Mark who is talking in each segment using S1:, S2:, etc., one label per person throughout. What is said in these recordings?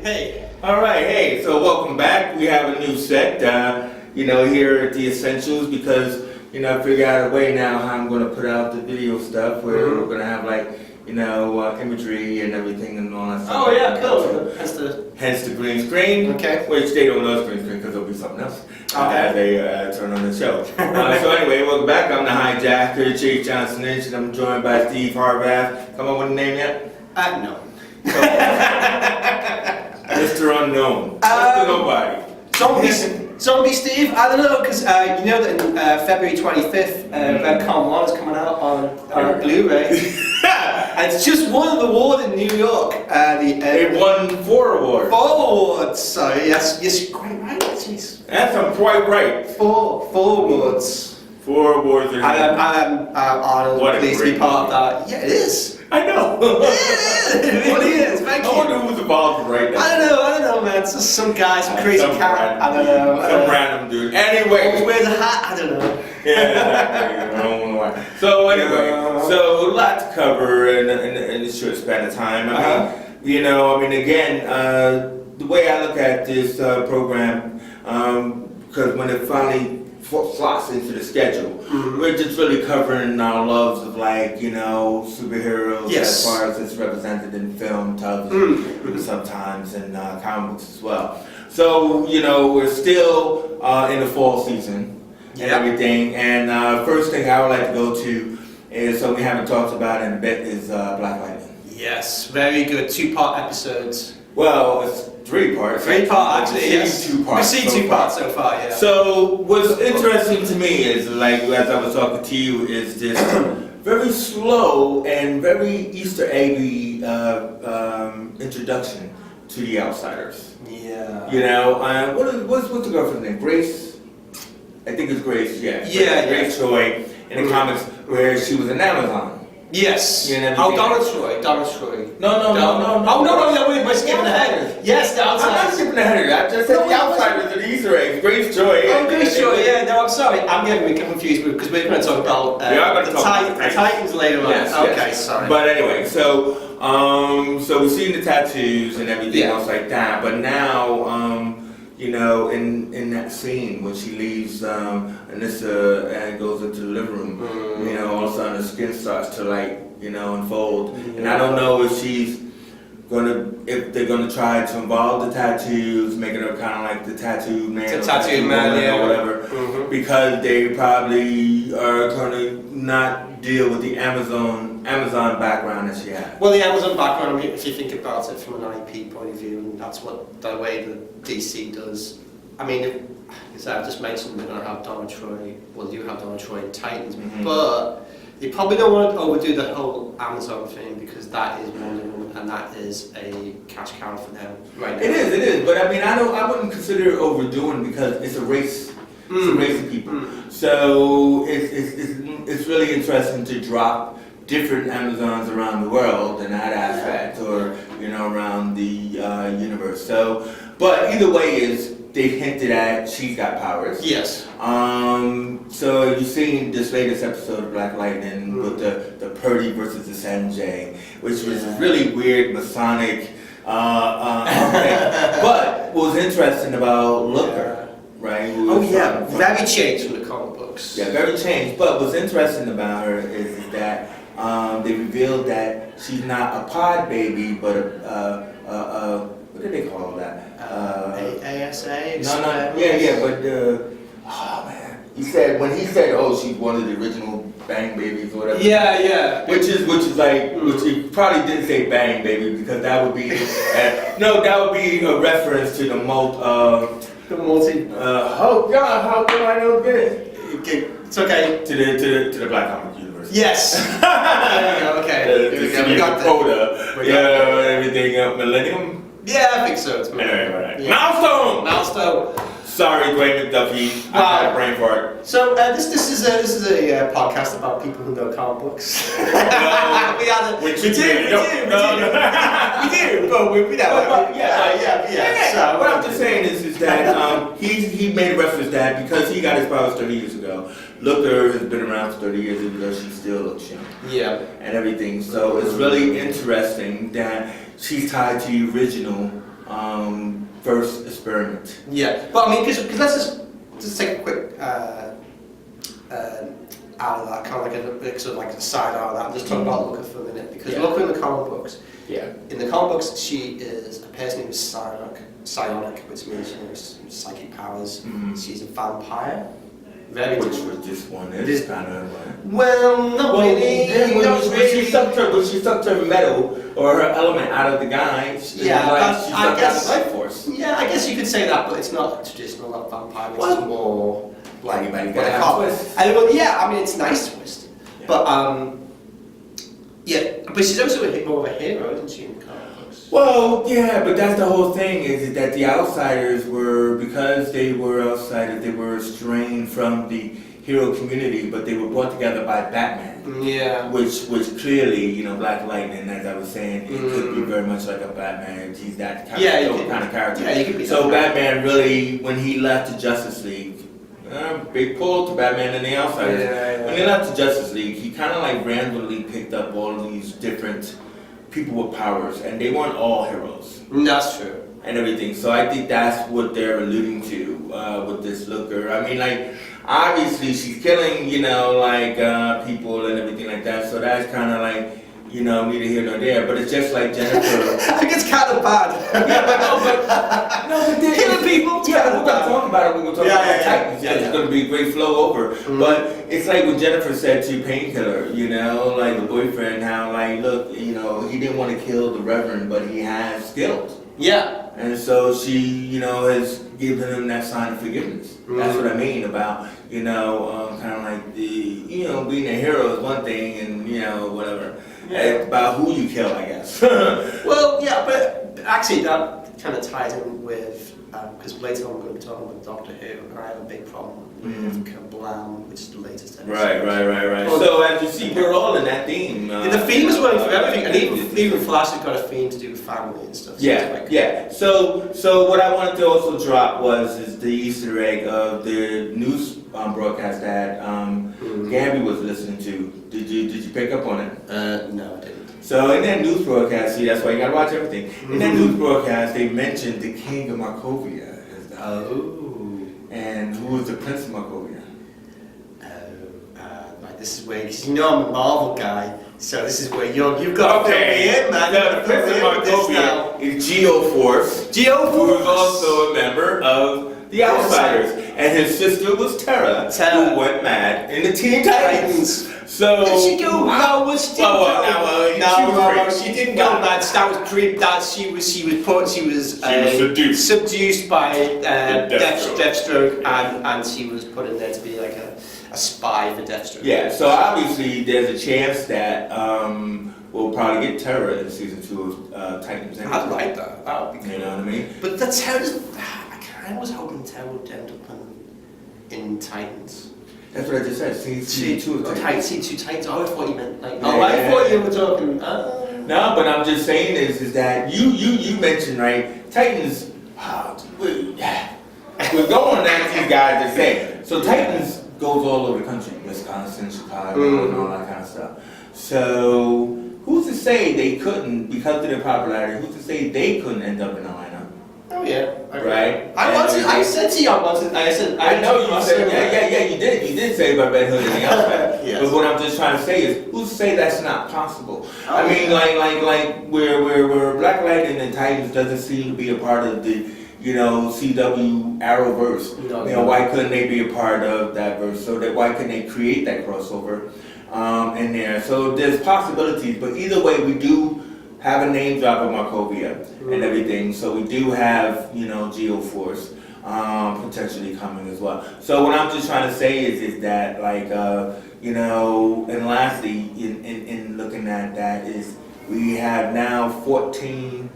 S1: Hey.
S2: All right, hey, so welcome back. We have a new set, here at The Essentials because, I figured out a way now how I'm going to put out the video stuff where we're going to have imagery and everything and all that stuff.
S1: Oh, yeah, cool.
S2: Hence the green screen,
S1: Okay.
S2: which they don't know it's green screen because there'll be something else as
S1: Okay.
S2: they turn on the show. So anyway, welcome back. I'm the hijacker, Chase Johnson-Inch, and I'm joined by Steve Harvath. Come on with the name yet?
S1: No.
S2: Mr. Unknown. Mr. Nobody.
S1: Zombie Steve? I don't know, because you know that February 25th, Redcon 1 is coming out on Blu-ray. And it's just won an award in New York.
S2: It won 4 awards.
S1: 4 awards, sorry. Yes, you're quite right. Jeez.
S2: That's quite right.
S1: 4 awards.
S2: 4 awards.
S1: I'm honored, pleased to be part of that. Yeah, it is.
S2: I know.
S1: It really is. Thank you.
S2: I wonder who's involved right now.
S1: I don't know, man. It's just some guy, some crazy cat. I don't know.
S2: Some random dude. Anyway.
S1: Always wears a hat. I don't know.
S2: Yeah, exactly. I don't know why. So anyway, so a lot to cover in this short span of time. Again, the way I look at this program, because when it finally slots into the schedule, we're just really covering our loves of superheroes as far as it's represented in film, television, sometimes in comic books as well. So we're still in the fall season and everything. And first thing I would like to go to is something we haven't talked about in a bit is Black Lightning.
S1: Yes, very good. 2-part episodes.
S2: Well, it's 3 parts.
S1: 3 parts, actually,
S2: yes. 2 parts.
S1: We've seen 2 parts so far, yeah.
S2: So what's interesting to me is, as I was talking to you, is this very slow and very Easter eggy introduction to the Outsiders.
S1: Yeah.
S2: What's the girlfriend's name? Grace? I think it's Grace, yeah.
S1: Yeah,
S2: Grace Troy in the comics where she was an Amazon.
S1: Yes. Donna Troy.
S2: No.
S1: Oh, no, wait, am I skipping ahead? Yes, the Outsiders.
S2: I'm not skipping ahead. I just said the Outsiders are the Easter eggs. Grace Troy.
S1: Oh, Grace Troy, yeah, no, I'm sorry. I'm getting confused because we're going to talk about the Titans later on.
S2: Yes,
S1: okay, sorry.
S2: But anyway, so we've seen the tattoos and everything else like that, but now, in that scene when she leaves Anissa and goes into the living room, all of a sudden the skin starts to unfold. And I don't know if if they're gonna try to involve the tattoos, making her kind of like the tattoo man, or whatever, because they probably are gonna not deal with the Amazon background that she has.
S1: Well, the Amazon background, if you think about it from an IP point of view, and that's what the way that DC does. I mean, as I've just mentioned, we're going to have Donna Troy. Well, you have Donna Troy in Titans, but they probably don't want to overdo the whole Amazon thing because that is Wonder Woman, and that is a cash cow for them right now.
S2: It is. But I wouldn't consider it overdoing because it's a race. It's a race of people. So it's really interesting to drop different Amazons around the world in that aspect, or around the universe. So, but either way is they've hinted at she's got powers.
S1: Yes.
S2: So you've seen this latest episode of Black Lightning with the Purdy versus the Sanjay, which was really weird Masonic. But what was interesting about Looker, right?
S1: Very changed from the comic books.
S2: Yeah, very changed. But what's interesting about her is that they revealed that she's not a pod baby, but what do they call that?
S1: ASA?
S2: No. Yeah, but oh man, he said, oh, she's one of the original Bang Babies or whatever.
S1: Yeah.
S2: Which he probably didn't say Bang Baby because that would be that would be a reference to the multi. Oh God, how come I don't get it?
S1: It's okay.
S2: To the Black Comic Universe.
S1: Yes. There we go. Okay.
S2: We got the quota. Everything Millennium.
S1: Yeah, I think so. It's
S2: right.
S1: Yeah.
S2: Milestone. Sorry, Dwayne McDuffie. I had a brain fart.
S1: So this is a podcast about people who know comic books. We do, but we know. Yeah.
S2: So what I'm just saying is that he made a reference that because he got his powers 30 years ago, Looker has been around for 30 years even though she still looks young.
S1: Yeah.
S2: And everything. So it's really interesting that she's tied to the original first experiment.
S1: Yeah, but I mean, because let's just take a quick out of that, kind of like a sort of like a side out of that, and just talk about Looker for a minute, because Looker in the comic books, in the comic books, she is a person who is psionic, which means, you know, psychic powers. She's a vampire. Very
S2: Which
S1: different.
S2: was this one is kind of like.
S1: Well, not really. Not
S2: When
S1: really.
S2: she sucked her metal or her element out of the guy, she sucked out the life force.
S1: Yeah, I guess you could say that, but it's not traditional, not vampire. It's
S2: Well,
S1: more like
S2: anybody
S1: what
S2: got
S1: I
S2: a
S1: call it.
S2: twist.
S1: And well, yeah, I mean, it's a nice twist.
S2: Yeah.
S1: But yeah, but she's also more of a hero, isn't she, in the comic books?
S2: Well, yeah, but that's the whole thing, is that the outsiders were, because they were outsiders, they were estranged from the hero community, but they were brought together by Batman.
S1: Yeah.
S2: Which clearly, you know, Black Lightning, as I was saying, it could be very much like a Batman. He's that kind, kind of character.
S1: Yeah, you could be.
S2: So Batman really, when he left the Justice League, big pull to Batman and the Outsiders.
S1: Yeah.
S2: When he left the Justice League, he kind of like randomly picked up all of these different people with powers, and they weren't all heroes.
S1: That's true.
S2: And everything. So I think that's what they're alluding to with this Looker. I mean, like, obviously she's killing, you know, like people and everything like that. So that's kind of like, you know, neither here nor there. But it's just like Jennifer.
S1: I think it's kind of bad.
S2: Yeah, but
S1: killing people.
S2: Yeah, we're gonna talk about it. We're gonna talk about Titans.
S1: Yeah.
S2: It's gonna be a great flow over. But it's like what Jennifer said to Painkiller. You know, like the boyfriend. How like, look, you know, he didn't want to kill the Reverend, but he has skills.
S1: Yeah.
S2: And so she, you know, has given him that sign of forgiveness. That's what I mean about, you know, kind of like the, you know, being a hero is one thing, and you know, whatever. It's about who you kill, I guess.
S1: Well, yeah, but actually that kind of ties in with, because later on we're going to be talking about Doctor Who, and I have a big problem with Kablam, which is the latest episode.
S2: Right.
S1: Well,
S2: So as you see, we're all in that theme.
S1: The theme is running for everything, and even Flash has got a theme to do with family and stuff. So
S2: Yeah. So what I wanted to also drop is the Easter egg of the news broadcast that Gabby was listening to. Did you pick up on it?
S1: No, I didn't.
S2: So in that news broadcast, see, that's why you gotta watch everything. In that news broadcast, they mentioned the King of Markovia. And who was the Prince of Markovia?
S1: Right, this is where, because you know I'm a Marvel guy, so this is where you've got to fill me in, man.
S2: The Prince of Markovia is Geoforce.
S1: Geoforce!
S2: Who was also a member of the Outsiders. And his sister was Terra, who went mad in the Teen Titans. So
S1: did she go? No, she didn't
S2: no,
S1: she didn't go mad. That was dream. That she was seduced by Deathstroke, and she was put in there to be like a spy for Deathstroke.
S2: Yeah. So obviously, there's a chance that we'll probably get Terra in season 2 of Titans.
S1: I'd like that. That would be cool.
S2: You know what I mean?
S1: But the Terra, I was hoping Terra would end up in Titans.
S2: That's what I just said. Season 2 of Titans.
S1: Season 2 Titans. Oh, I thought you meant like. I thought you were talking.
S2: No, but I'm just saying is that you mentioned, right, Titans. We're going at these guys to say. So Titans goes all over the country, Wisconsin, Chicago, and all that kind of stuff. So who's to say they couldn't, because of their popularity, who's to say they couldn't end up in Atlanta?
S1: Oh yeah,
S2: right.
S1: I said to you, I know you
S2: said, yeah, you did. You did say about Red Hood and the Outside.
S1: Yes.
S2: But what I'm just trying to say is, who's to say that's not possible? I mean, like where Black Lightning and Titans doesn't seem to be a part of the, you know, CW Arrowverse. You know, why couldn't they be a part of that verse? So that why couldn't they create that crossover in there? So there's possibilities, but either way, we do have a name drop of Markovia and everything. So we do have, you know, Geoforce potentially coming as well. So what I'm just trying to say is that, like, you know, and lastly, in looking at that is we have now 14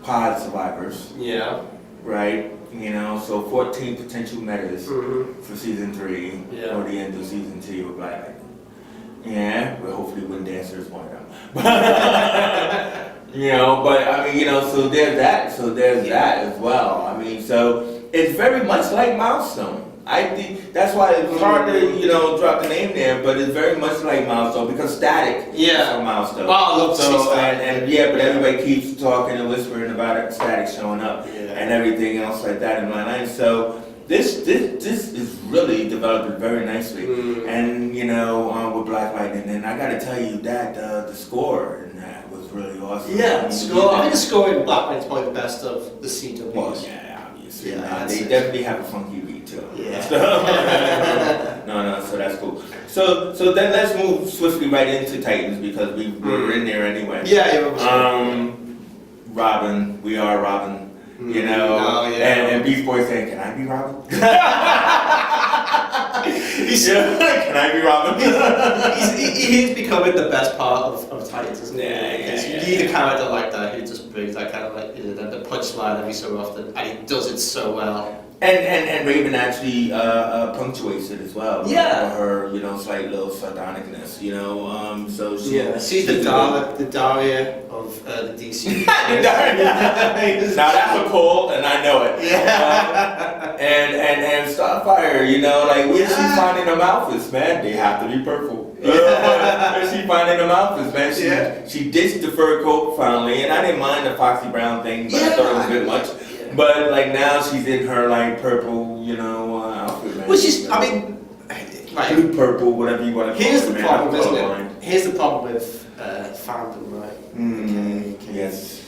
S2: pod survivors.
S1: Yeah.
S2: Right? You know, so 14 potential metas for season 3 or the end of season 2 of Black Lightning. Yeah, well, hopefully Wind Dancer is one of them. You know, but I mean, you know, so there's that as well. I mean, so it's very much like Milestone. I think that's why it's hard to drop the name there, but it's very much like Milestone because Static is from Milestone.
S1: Well, I love to see Static.
S2: And yeah, but everybody keeps talking and whispering about it, Static showing up and everything else like that in my life. So this is really developing very nicely, and with Black Lightning, and I got to tell you that the score in that was really awesome.
S1: Yeah, I think the score in Black Lightning is probably the best of the CW.
S2: Well, yeah, obviously.
S1: Yeah,
S2: they definitely have a funky beat too.
S1: Yeah.
S2: So that's cool. So then let's move swiftly right into Titans because we're in there anyway.
S1: Yeah.
S2: Robin, we are Robin. And Beast Boy saying, "Can I be Robin?" Can I be Robin?
S1: He's becoming the best part of Titans, isn't he? Because you need a character like that who just brings that kind of the punchline every so often, and he does it so well.
S2: And Raven actually punctuates it as well.
S1: Yeah.
S2: For her, slight little sardonicness, so
S1: she's the Daria of the DC.
S2: Now that's a pull, and I know it.
S1: Yeah.
S2: And Starfire, where's she finding them outfits, man? They have to be purple. Where's she finding them outfits, man? She ditched the fur coat finally, and I didn't mind the Foxy Brown thing, but I thought it was a bit much. But now she's in her purple, outfit, man.
S1: Well,
S2: blue purple, whatever you want to call it.
S1: Here's the problem, isn't it? Here's the problem with fandom, right? Okay.
S2: Yes.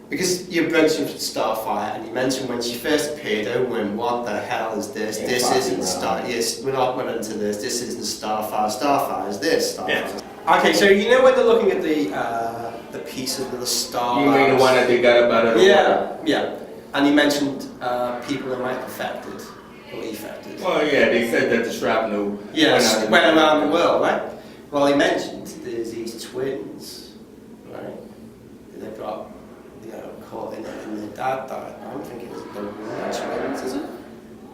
S1: Because you mentioned Starfire, and you mentioned when she first appeared, everyone, what the hell is this?
S2: Yeah,
S1: this isn't Star. Yes, we're not went into this. This isn't Starfire. Starfire is this. Starfire. Yeah. Okay, so when they're looking at the pieces of the star.
S2: You mean the one that they got about it?
S1: Yeah. And you mentioned people that might have affected or affected.
S2: Well, yeah, they said that the shrapnel
S1: went around the world, right? Well, he mentioned there's these twins, right? They've got, caught in the dad died. I'm thinking it's the Wonder Twins, is it?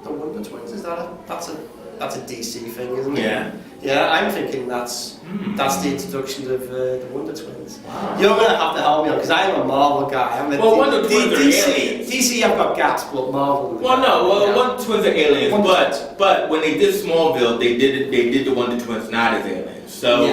S1: The Wonder Twins, that's a DC thing, isn't it?
S2: Yeah.
S1: Yeah, I'm thinking that's the introduction of the Wonder Twins.
S2: Wow.
S1: You're gonna have to help me out because I'm a Marvel guy.
S2: Wonder Twins are aliens.
S1: DC, I've got gaps, but Marvel.
S2: Wonder Twins are aliens. But when they did Smallville, they did the Wonder Twins not as aliens. So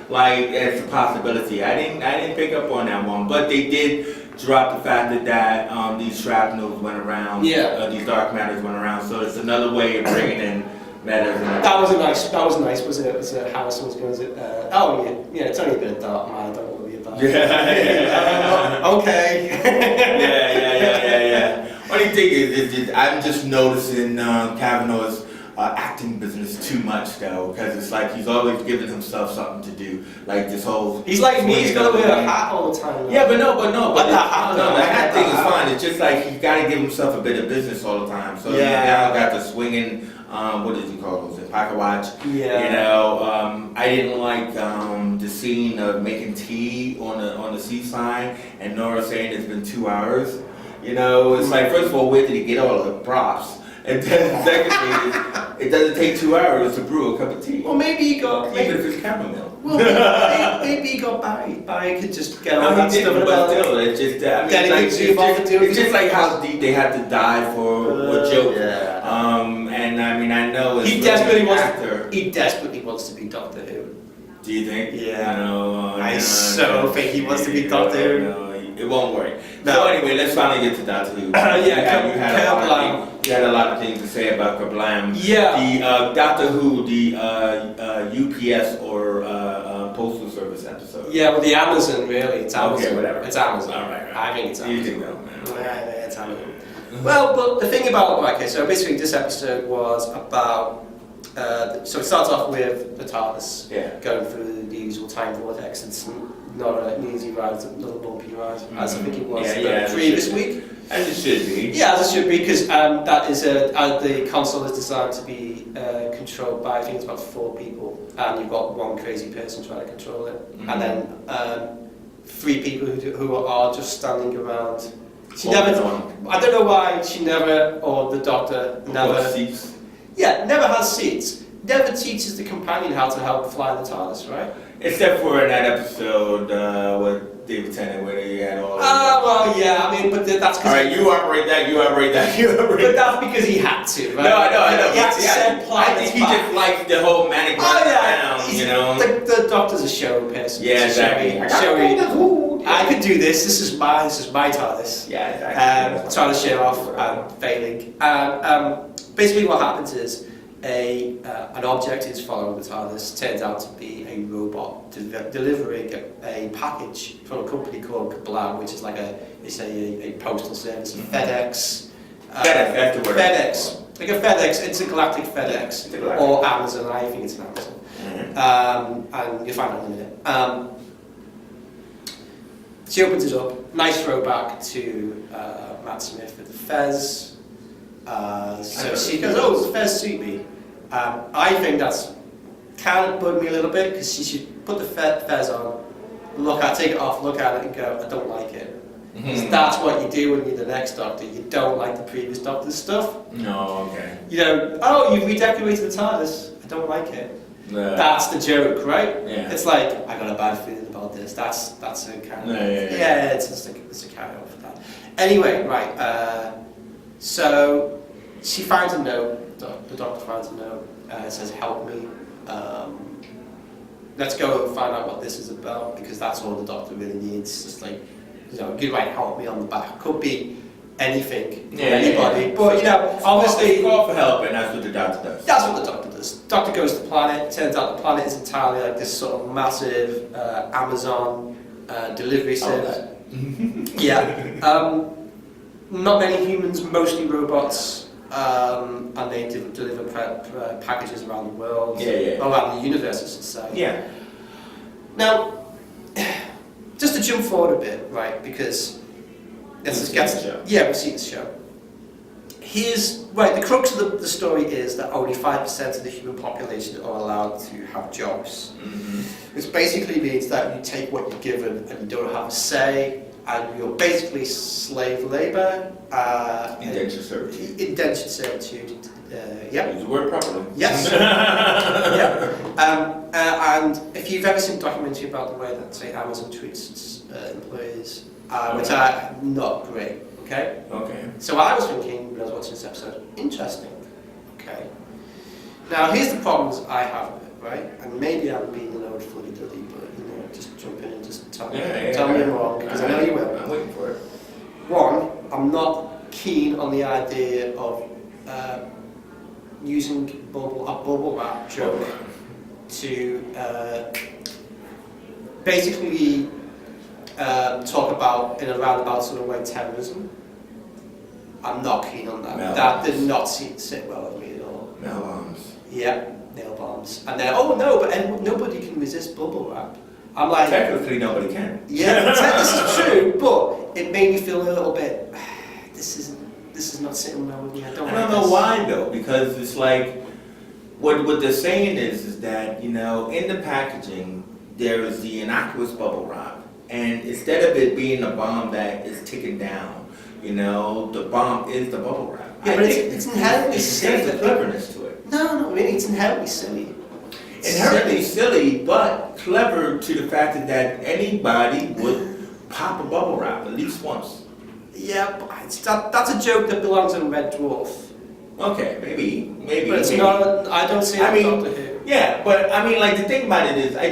S2: it's a possibility. I didn't pick up on that one, but they did drop the fact that these shrapnels went around. These dark matters went around. So it's another way of bringing in.
S1: That was nice. Was it Harrison was going to? It's only a bit of dark matter. Don't worry about it. Okay.
S2: Yeah. Only thing is I'm just noticing Kavanaugh's acting business too much though, because it's like he's always giving himself something to do, like this whole.
S1: He's like me. He's got to wear a hat all the time.
S2: Yeah, but the hat thing is fine. It's just like he's got to give himself a bit of business all the time. So now got the swinging. What did you call those? A pocket watch.
S1: Yeah.
S2: I didn't like the scene of making tea on the seaside and Nora saying it's been 2 hours. It's like, first of all, where did he get all the props? And then secondly, it doesn't take 2 hours to brew a cup of tea.
S1: Well, maybe he got.
S2: Even if it's chamomile.
S1: Well, maybe he got Barry. Barry could just get all that stuff.
S2: But still, it's just it's just like how deep they had to dive for a joke. And I know it's
S1: he desperately wants to be Doctor Who.
S2: Do you think?
S1: Yeah. I think he wants to be Doctor Who.
S2: No, it won't work. No. So anyway, let's finally get to Doctor Who. You had a lot of things to say about Kablam.
S1: Yeah.
S2: The Doctor Who, the UPS or Postal Service episode.
S1: Yeah, well, the Amazon, really. It's Amazon.
S2: Okay, whatever.
S1: It's Amazon.
S2: All right.
S1: I think it's Amazon.
S2: You think that, man.
S1: Yeah, it's Amazon. Well, but the thing about, so basically this episode was about, so it starts off with the TARDIS going through the usual time vortex. It's not an easy ride, it's a little bumpy ride, as I think it was the previous week.
S2: As it should be.
S1: Yeah, as it should be, because that is the console is designed to be controlled by, I think it's about 4 people, and you've got one crazy person trying to control it, and then 3 people who are just standing around. She never. I don't know why she never, or the Doctor never.
S2: Seats.
S1: Yeah, never has seats. Never teaches the companion how to help fly the TARDIS, right?
S2: Except for in that episode with David Tennant where they had all.
S1: Well, yeah. I mean, but that's because.
S2: All right, you operate that. You operate that. You operate.
S1: But that's because he had to, right?
S2: No, I know.
S1: He had to send
S2: I
S1: planets
S2: think he
S1: back.
S2: just likes the whole manic
S1: Oh,
S2: you know.
S1: The doctor's a show person.
S2: Yeah, exactly.
S1: I could do this. This is my TARDIS.
S2: Yeah, exactly.
S1: Trying to show off and failing. Basically, what happens is an object is following the TARDIS. Turns out to be a robot delivering a package from a company called Kablam, which is like a postal service, FedEx.
S2: FedEx, that's the word.
S1: FedEx, like a FedEx. It's a galactic FedEx or Amazon. I think it's an Amazon.
S2: Mm-hmm.
S1: And you'll find it in a minute. She opens it up. Nice throwback to Matt Smith with the Fez. So she goes, "Oh, the Fez suit me." I think that's kind of bugged me a little bit because she should put the Fez on, take it off, look at it, and go, "I don't like it."
S2: Mm-hmm.
S1: That's what you do when you're the next Doctor. You don't like the previous Doctor's stuff.
S2: No, okay.
S1: You know, "Oh, you've redecorated the TARDIS. I don't like it." That's the joke, right?
S2: Yeah.
S1: It's like, I got a bad feeling about this. That's a kind of it's just it's a carry on for that. Anyway, right. So she finds a note. The doctor finds a note. It says, "Help me. Let's go and find out what this is about," because that's all the doctor really needs. Just like, good write "help me" on the back. Could be anything, anybody. But obviously,
S2: call for help, and that's what the doctor does.
S1: That's what the doctor does. Doctor goes to the planet. Turns out the planet is entirely like this sort of massive Amazon delivery service. Not many humans, mostly robots, and they deliver packages around the world, around the universe, I should say.
S2: Yeah.
S1: Now, just to jump forward a bit, right? Because we've seen the show. The crux of the story is that only 5% of the human population are allowed to have jobs.
S2: Mm-hmm.
S1: Which basically means that you take what you're given and you don't have a say, and you're basically slave labour.
S2: Indentured servitude.
S1: Indentured servitude.
S2: Use the word properly.
S1: Yes. And if you've ever seen a documentary about the way that, say, Amazon treats its employees, which are not great. Okay?
S2: Okay.
S1: So I was thinking, when I was watching this episode, interesting. Okay. Now, here's the problems I have with it, right? And maybe I'm being an old fuddy-duddy, but, just jump in and just tell me I'm wrong, because I know you will.
S2: I'm waiting for it.
S1: One, I'm not keen on the idea of using a bubble wrap joke to basically talk about, in a roundabout sort of way, terrorism. I'm not keen on that. That did not sit well with me at all.
S2: Nail bombs.
S1: Yeah, nail bombs. And then, but nobody can resist bubble wrap. I'm like,
S2: technically nobody can.
S1: Yeah, this is true, but it made me feel a little bit. This is not sitting well with me. I don't
S2: know why though, because it's like what they're saying is that in the packaging there is the innocuous bubble wrap, and instead of it being a bomb that is ticking down, the bomb is the bubble wrap.
S1: Yeah, but it's inherently silly.
S2: There's a cleverness to it.
S1: No, really, it's inherently silly.
S2: Inherently silly, but clever to the fact that anybody would pop a bubble wrap at least once.
S1: Yeah, but that's a joke that belongs in Red Dwarf.
S2: Okay, maybe.
S1: But it's not. I don't see it in Doctor Who.
S2: Yeah, but the thing about it is, I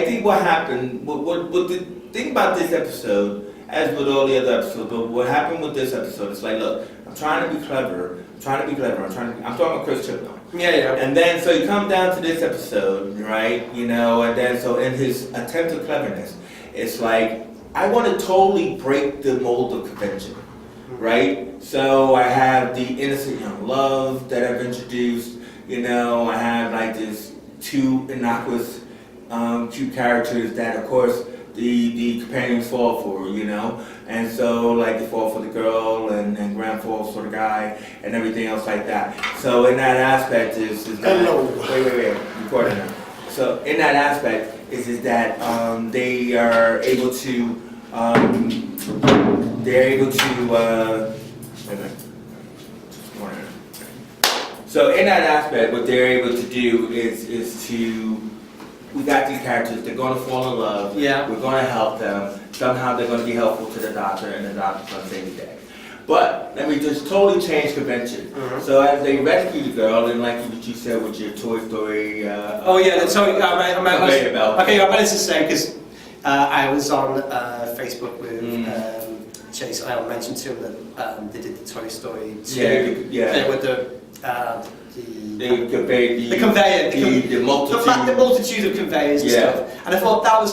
S2: think what happened, what the thing about this episode, as with all the other episodes, but what happened with this episode, it's like, look, I'm trying to be clever, I'm talking about Chris Chibnall.
S1: Yeah.
S2: And then, so you come down to this episode, right, and then, so in his attempt at cleverness, it's like, I want to totally break the mold of convention, right? So I have the innocent young love that I've introduced, I have like this two innocuous, cute characters that, of course, the companions fall for, and so like they fall for the girl and Graham falls for the guy and everything else like that. So in that aspect is that, wait, recording now. So in that aspect is that they are able to So in that aspect, what they're able to do is to, we got these characters, they're going to fall in love,
S1: Yeah.
S2: we're going to help them, somehow they're going to be helpful to the doctor, and the doctor's going to save the day. But let me just totally change convention.
S1: Mhm.
S2: So as they rescue the girl, and like what you said with your Toy Story,
S1: Oh yeah, so
S2: conveyor belt.
S1: okay, I managed to say because I was on Facebook with Chase. I mentioned to him that they did the Toy Story 2
S2: yeah.
S1: with the
S2: The conveyor, the multitude.
S1: the multitude of conveyors and
S2: Yeah.
S1: stuff. And I thought that was,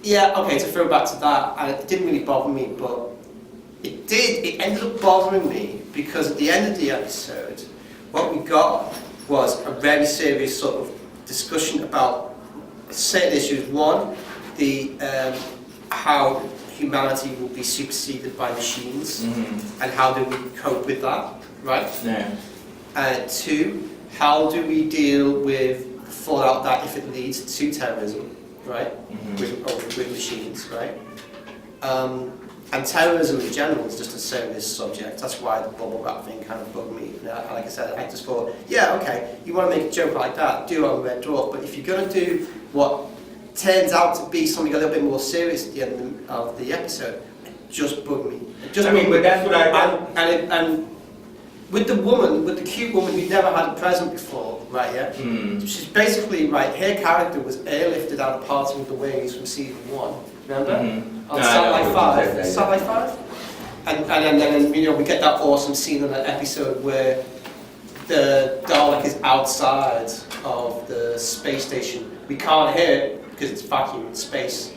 S1: okay, to throw back to that, and it didn't really bother me, but it ended up bothering me because at the end of the episode, what we got was a very serious sort of discussion about certain issues. One, the how humanity will be superseded by machines, and how do we cope with that, right?
S2: Yeah.
S1: Two, how do we deal with fallout that if it leads to terrorism, right? With machines, right? And terrorism in general is just a serious subject. That's why the bubble wrap thing kind of bugged me. Like I said, I just thought, yeah, okay, you want to make a joke like that, do it on Red Dwarf. But if you're going to do what turns out to be something a little bit more serious at the end of the episode, it just bugged me.
S2: But that's what
S1: and with the woman, with the cute woman who never had a present before, right? Yeah, she's basically right. Her character was airlifted out of Parting of the Waves from season 1. Remember? On Satellite 5. Satellite 5. And then we get that awesome scene in that episode where the Dalek is outside of the space station. We can't hear it because it's vacuum in space,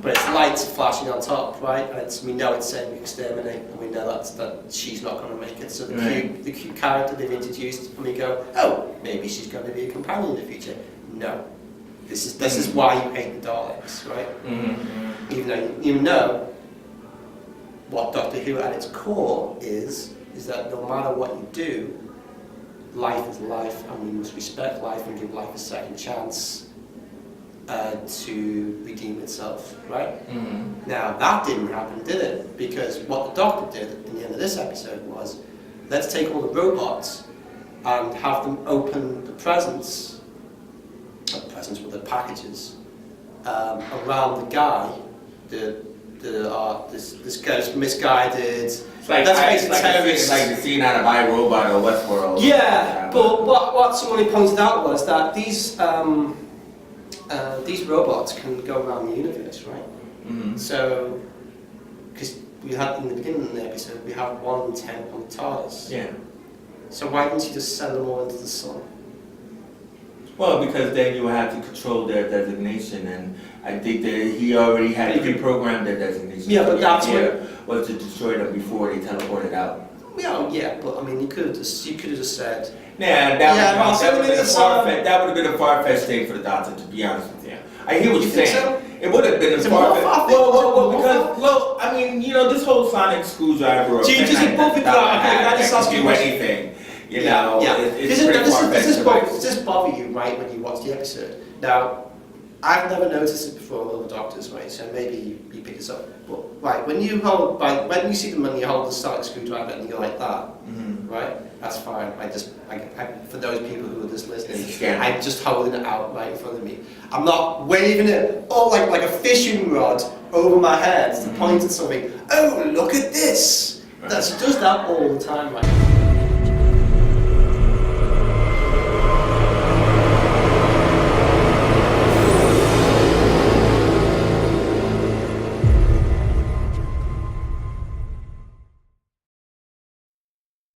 S1: but it's lights flashing on top, right? And we know it's saying exterminate, and we know that she's not going to make it. So the cute character they've introduced, and we go, oh, maybe she's going to be a companion in the future. No, this is why you hate the Daleks, right? Even though you know what Doctor Who at its core is that no matter what you do, life is life, and we must respect life and give life a second chance to redeem itself, right? Now that didn't happen, did it? Because what the Doctor did in the end of this episode was, let's take all the robots and have them open the presents, not the presents, but the packages around the guy. This guy's misguided.
S2: It's like,
S1: let's face
S2: it's
S1: terrorists.
S2: like the scene out of iRobot or Westworld.
S1: Yeah, but what somebody pointed out was that these robots can go around the universe, right? So, because we had in the beginning of the episode, we have one tent on the TARDIS.
S2: Yeah.
S1: So why didn't you just send them all into the sun?
S2: Well, because then you have to control their designation, and I think that he already had pre-programmed their designation.
S1: Yeah, but that's
S2: was to destroy them before they teleported out.
S1: Yeah, but I mean, you could have just said.
S2: Yeah, that would have been a far-fetched thing for the Doctor, to be honest with you. I hear what you're saying.
S1: So?
S2: It would have been a far-fetched. Well, I mean, this whole sonic screwdriver.
S1: Or anything.
S2: You know, it's pretty far-fetched.
S1: Does this bother you, right, when you watch the episode? Now, I've never noticed it before with other doctors, right? So maybe you pick this up. But right, when you see them and you hold the sonic screwdriver and you go like that, right? That's fine. For those people who are just listening, I'm just holding it out right in front of me. I'm not waving it, like a fishing rod over my head to point at something. Oh, look at this! She does that all the time, right?